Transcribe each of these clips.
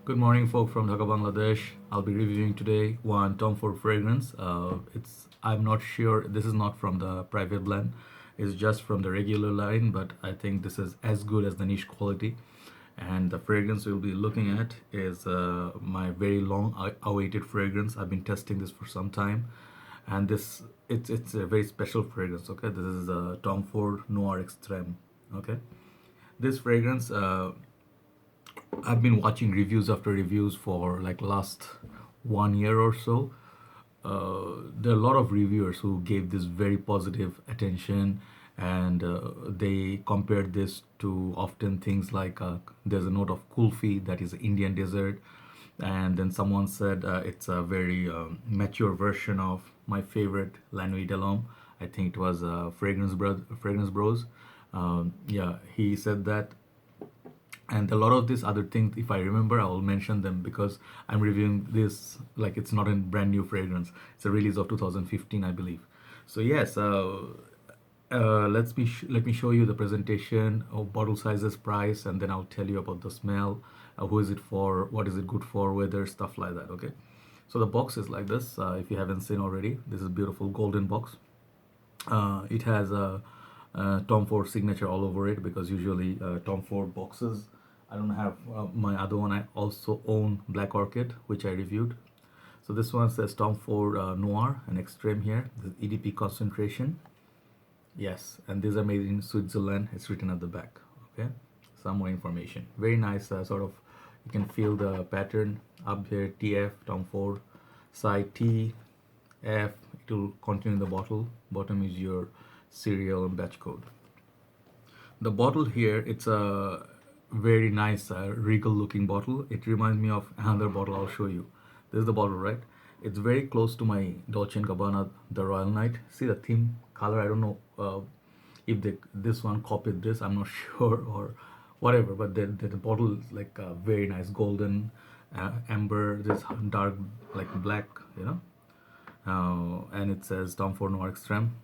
Good morning, folk from Dhaka, Bangladesh. I'll be reviewing today one Tom Ford fragrance. I'm not sure. This is not from the private blend. It's just from the regular line, but I think this is as good as the niche quality. And the fragrance we'll be looking at is my very long awaited fragrance. I've been testing this for some time, and it's a very special fragrance. Okay, this is Tom Ford Noir Extreme. Okay, this fragrance. I've been watching reviews after reviews for like last 1 year or so. There are a lot of reviewers who gave this very positive attention, and they compared this to often things like there's a note of kulfi, that is Indian dessert, and then someone said it's a very mature version of my favorite La Nuit de l'Homme. I think it was Fragrance Bros. Yeah, he said that, and a lot of these other things, if I remember, I will mention them because I'm reviewing this like it's not a brand new fragrance. It's a release of 2015, I believe. So yes, let me show you the presentation of bottle sizes, price, and then I'll tell you about the smell, who is it for, what is it good for, weather, stuff like that. Okay, so the box is like this. If you haven't seen already, this is a beautiful golden box. It has a Tom Ford signature all over it, because usually Tom Ford boxes, I don't have my other one. I also own Black Orchid, which I reviewed. So this one says Tom Ford Noir and Extreme here. This is EDP concentration. Yes, and these are made in Switzerland. It's written at the back. Okay, some more information. Very nice, sort of. You can feel the pattern up here. TF Tom Ford, side T, F. It will continue in the bottle. Bottom is your serial and batch code. The bottle here, it's a very nice Regal looking bottle. It reminds me of another bottle I'll show you. This is the bottle, right? It's very close to my Dolce & Gabbana, the Royal Night. See the theme color? I don't know if this one copied this. I'm not sure, or whatever. But the bottle is like very nice golden amber. This dark like black, and it says Tom Ford Noir Extreme.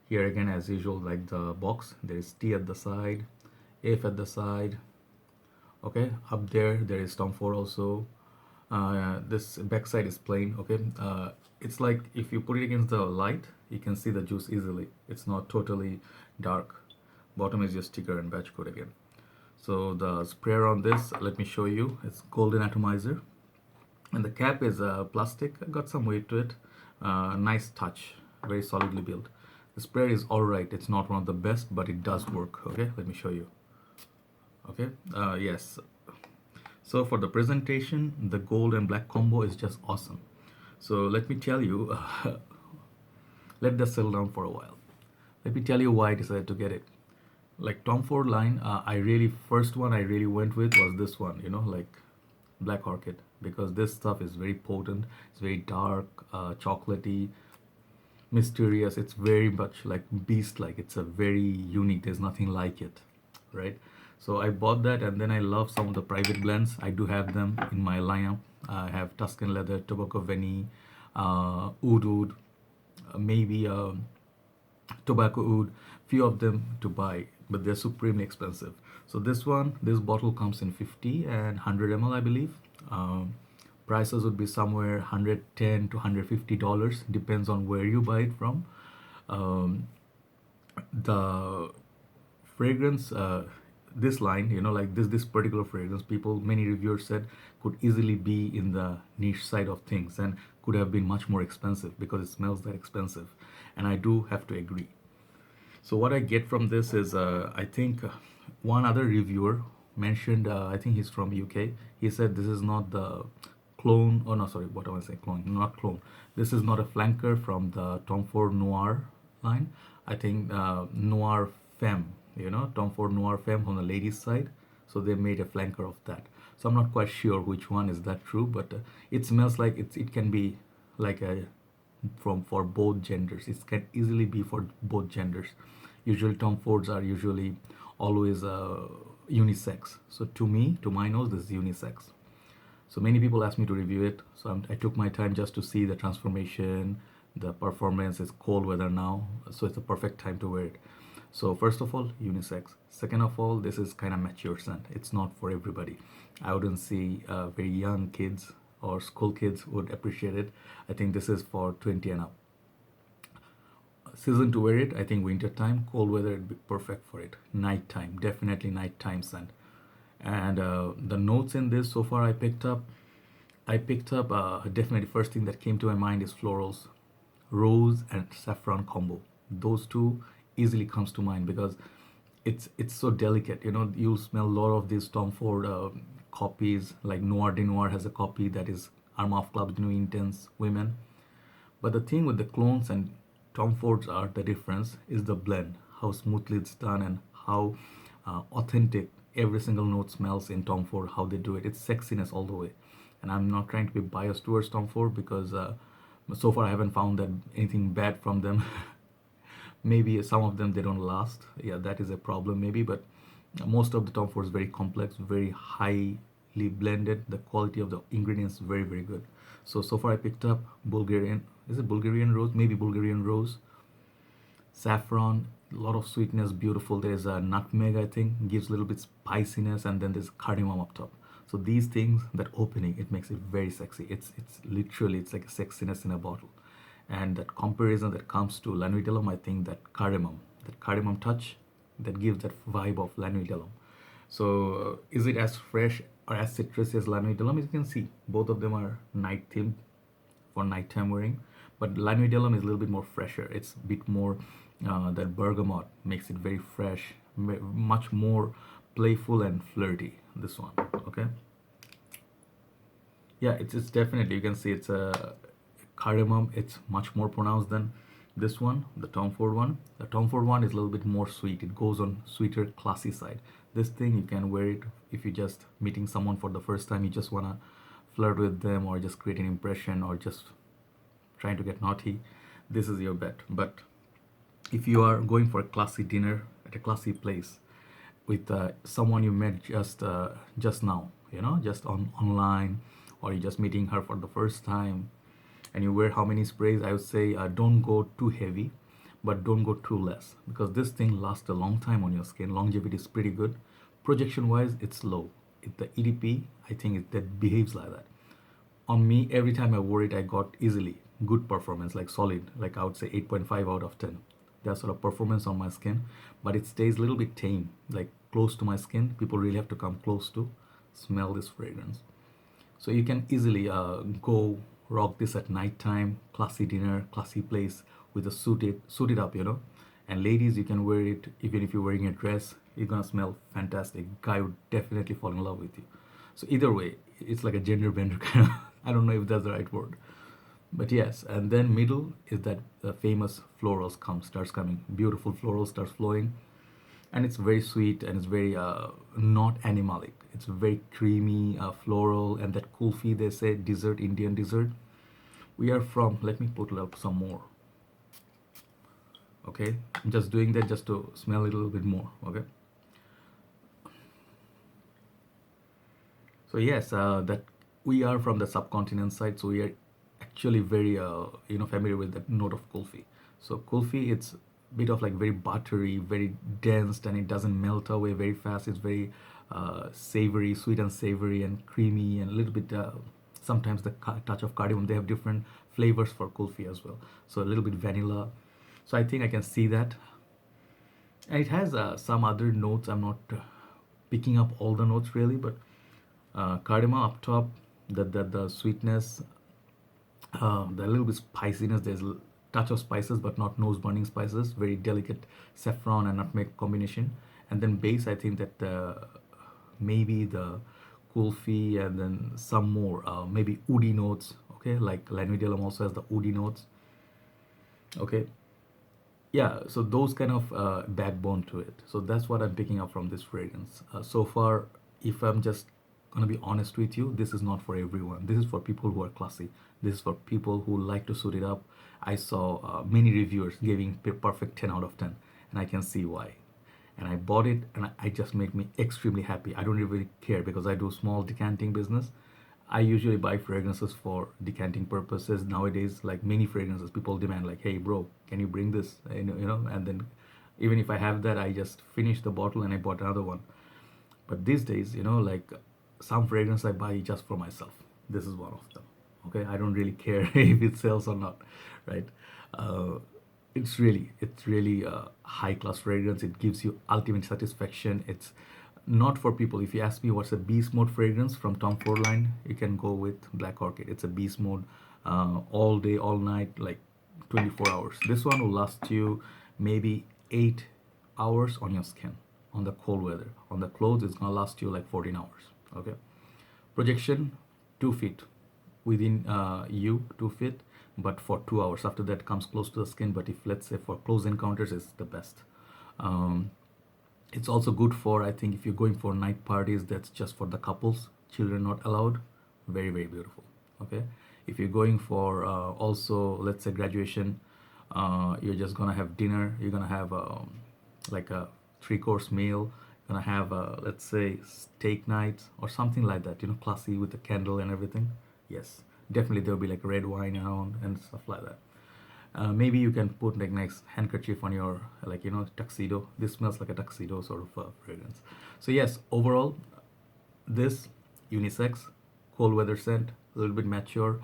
Here again, as usual, like the box, there is T at the side, F at the side. Okay, up there is Tom Ford also. This backside is plain. Okay, it's like if you put it against the light, you can see the juice easily. It's not totally dark. Bottom is your sticker and batch code again. So the sprayer on this, let me show you. It's golden atomizer, and the cap is plastic. Got some weight to it. Nice touch, very solidly built. The sprayer is alright. It's not one of the best, but it does work. Okay, let me show you. Okay, yes. So for the presentation, the gold and black combo is just awesome. So let me tell you, let that settle down for a while. Let me tell you why I decided to get it. Like Tom Ford line, first one I really went with was this one, like Black Orchid, because this stuff is very potent. It's very dark, chocolatey, mysterious. It's very much like beast like. It's a very unique. There's nothing like it, right? So I bought that, and then I love some of the private blends. I do have them in my lineup. I have Tuscan Leather, Tobacco Veni, Oud, maybe Tobacco Oud, few of them to buy, but they're supremely expensive. So this bottle comes in 50 and 100 ml, I believe. Prices would be somewhere $110 to $150, depends on where you buy it from. The fragrance, this line, like this particular fragrance, many reviewers said could easily be in the niche side of things and could have been much more expensive because it smells that expensive, and I do have to agree. So what I get from this is, I think one other reviewer mentioned, I think he's from UK. He said this is not the clone. Oh no, sorry. What am I saying? Clone, not clone. This is not a flanker from the Tom Ford Noir line. I think Noir Femme. Tom Ford Noir Femme on the ladies' side. So they made a flanker of that. So I'm not quite sure which one is that true, but it smells like it can be like a for both genders. It can easily be for both genders. Usually Tom Fords are usually always unisex. So to my nose, this is unisex. So many people asked me to review it. So I took my time just to see the transformation, the performance. It's cold weather now, so it's the perfect time to wear it. So first of all, unisex. Second of all, this is kind of mature scent. It's not for everybody. I wouldn't see very young kids or school kids would appreciate it. I think this is for 20 and up. Season to wear it, I think winter time, cold weather, it'd be perfect for it. Nighttime, definitely nighttime scent. And the notes in this so far I picked up definitely first thing that came to my mind is florals, rose and saffron combo. Those two easily comes to mind because it's so delicate. You smell a lot of these Tom Ford copies, like Noir de Noir has a copy that is Arm of Club's New Intense Women. But the thing with the clones and Tom Fords are the difference is the blend, how smoothly it's done and how authentic every single note smells in Tom Ford, how they do it. It's sexiness all the way. And I'm not trying to be biased towards Tom Ford because so far I haven't found that anything bad from them. Maybe some of them they don't last. Yeah, that is a problem maybe, but most of the Tom Ford is very complex, very highly blended. The quality of the ingredients is very very good. So far I picked up Bulgarian. Is it Bulgarian rose? Maybe Bulgarian rose, saffron, a lot of sweetness, beautiful. There's a nutmeg, I think, gives a little bit spiciness, and then there's cardamom up top. So these things, that opening, it makes it very sexy. It's literally it's like a sexiness in a bottle. And that comparison that comes to lanuidillum, I think that cardamom touch, that gives that vibe of lanuidillum. So is it as fresh or as citrusy as lanuidillum? As you can see, both of them are night themed for nighttime wearing, but lanuidillum is a little bit more fresher. It's a bit more that bergamot makes it very fresh, much more playful and flirty. This one, okay. Yeah, it's definitely, you can see it's a cardamom. It's much more pronounced than this one, the Tom Ford one. The Tom Ford one is a little bit more sweet. It goes on sweeter, classy side. This thing you can wear it if you're just meeting someone for the first time. You just wanna flirt with them or just create an impression or just trying to get naughty. This is your bet. But if you are going for a classy dinner at a classy place with someone you met just now, just online, or you're just meeting her for the first time, and you wear how many sprays, I would say don't go too heavy, but don't go too less, because this thing lasts a long time on your skin. Longevity is pretty good. Projection wise, it's low. The EDP, I think that behaves like that. On me, every time I wore it, I got easily good performance, like solid, like I would say 8.5 out of 10. That sort of performance on my skin, but it stays a little bit tame, like close to my skin. People really have to come close to smell this fragrance. So you can easily go rock this at nighttime, classy dinner, classy place with a suited up, And ladies, you can wear it even if you're wearing a dress. You're gonna smell fantastic. Guy would definitely fall in love with you. So either way, it's like a gender bender kind of. I don't know if that's the right word, but yes. And then middle is that famous florals starts coming. Beautiful floral starts flowing, and it's very sweet and it's very not animalic. It's very creamy, floral, and that kulfi, they say, dessert, Indian dessert. We are from. Let me put up some more. Okay, I'm just doing that just to smell a little bit more. Okay. So yes, that we are from the subcontinent side, so we are actually very familiar with the note of kulfi. So kulfi, it's a bit of like very buttery, very dense, and it doesn't melt away very fast. It's very savory, sweet and savory and creamy, and a little bit sometimes the touch of cardamom. They have different flavors for kulfi as well. So a little bit vanilla. So I think I can see that, and it has some other notes. I'm not picking up all the notes really, but cardamom up top, the sweetness, the little bit spiciness. There's a touch of spices, but not nose burning spices. Very delicate saffron and nutmeg combination. And then base, I think that maybe the kulfi, and then some more maybe woody notes. Okay, like lanuidillum also has the woody notes. Okay, yeah, so those kind of backbone to it. So that's what I'm picking up from this fragrance so far. If I'm just gonna be honest with you, this is not for everyone. This is for people who are classy. This is for people who like to suit it up. I saw many reviewers giving perfect 10 out of 10, and I can see why. And I bought it, and I just made me extremely happy. I don't really care because I do small decanting business. I usually buy fragrances for decanting purposes. Nowadays, like many fragrances, people demand like, "Hey, bro, can you bring this?" And then Even if I have that, I just finish the bottle and I bought another one. But these days, like some fragrance I buy just for myself. This is one of them. Okay, I don't really care if it sells or not, right? Uh, it's really a high class fragrance. It gives you ultimate satisfaction. It's not for people. If you ask me what's a beast mode fragrance from Tom Ford line, you can go with Black Orchid. It's a beast mode, all day, all night, like 24 hours. This one will last you maybe 8 hours on your skin, on the cold weather. On the clothes, it's gonna last you like 14 hours. Okay. Projection, 2 feet within you, 2 feet, but for 2 hours. After that, comes close to the skin. But if let's say for close encounters, it's the best. Um, it's also good for, I think, if you're going for night parties, that's just for the couples, children not allowed. Very, very beautiful. Okay. If you're going for also, let's say, graduation, you're just gonna have dinner, you're gonna have like a 3 course meal, you're gonna have let's say steak night or something like that, classy with the candle and everything. Yes, definitely there'll be like red wine around and stuff like that. Maybe you can put like nice handkerchief on your, like, tuxedo. This smells like a tuxedo sort of fragrance. So yes, overall, this unisex, cold weather scent, a little bit mature,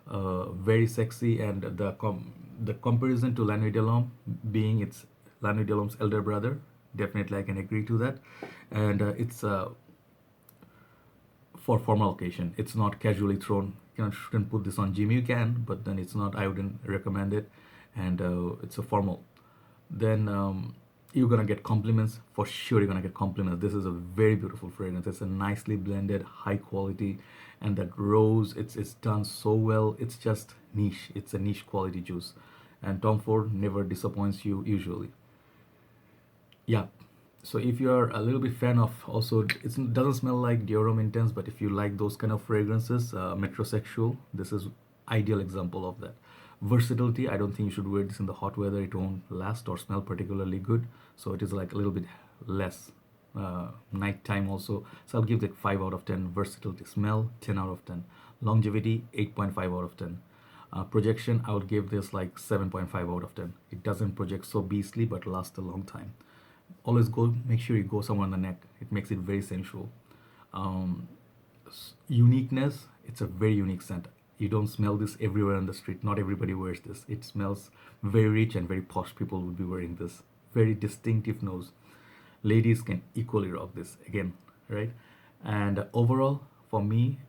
very sexy, and the comparison to Lanvin de L'Homme, being it's Lanvin de L'Homme's elder brother, definitely I can agree to that, and it's for formal occasion. It's not casually thrown. You shouldn't put this on gym. You can, but then it's not. I wouldn't recommend it, and it's a formal. Then you're gonna get compliments for sure. You're gonna get compliments. This is a very beautiful fragrance. It's a nicely blended, high quality, and that rose. It's done so well. It's just niche. It's a niche quality juice, and Tom Ford never disappoints you usually. Yeah. So if you're a little bit fan of, also it doesn't smell like Dior Intense, but if you like those kind of fragrances, metrosexual, this is ideal example of that. Versatility, I don't think you should wear this in the hot weather. It won't last or smell particularly good. So it is like a little bit less nighttime also. So I'll give it 5 out of 10. Versatility, smell 10 out of 10. Longevity 8.5 out of 10. Projection, I would give this like 7.5 out of 10. It doesn't project so beastly, but lasts a long time. Always make sure you go somewhere on the neck. It makes it very sensual. um, Uniqueness, it's a very unique scent. You don't smell this everywhere on the street. Not everybody wears this. It smells very rich, and very posh people would be wearing this. Very distinctive nose. Ladies can equally rock this again, right? And overall, for me,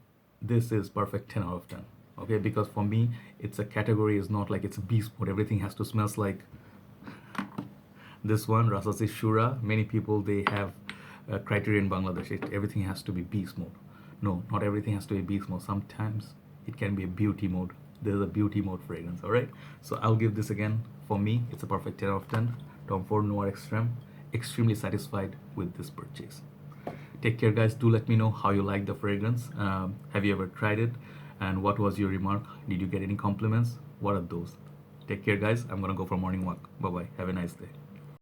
this is perfect 10 out of 10. Okay, because for me, it's a category, is not like it's a beast mode. Everything has to smells like this one, Rasasi Shura. Many people, they have a criteria in Bangladesh. Everything has to be beast mode. No, not everything has to be beast mode. Sometimes it can be a beauty mode. There's a beauty mode fragrance. All right. So I'll give this again. For me, it's a perfect 10 out of 10. Tom Ford Noir Extreme. Extremely satisfied with this purchase. Take care, guys. Do let me know how you like the fragrance. Have you ever tried it? And what was your remark? Did you get any compliments? What are those? Take care, guys. I'm gonna go for a morning walk. Bye bye. Have a nice day.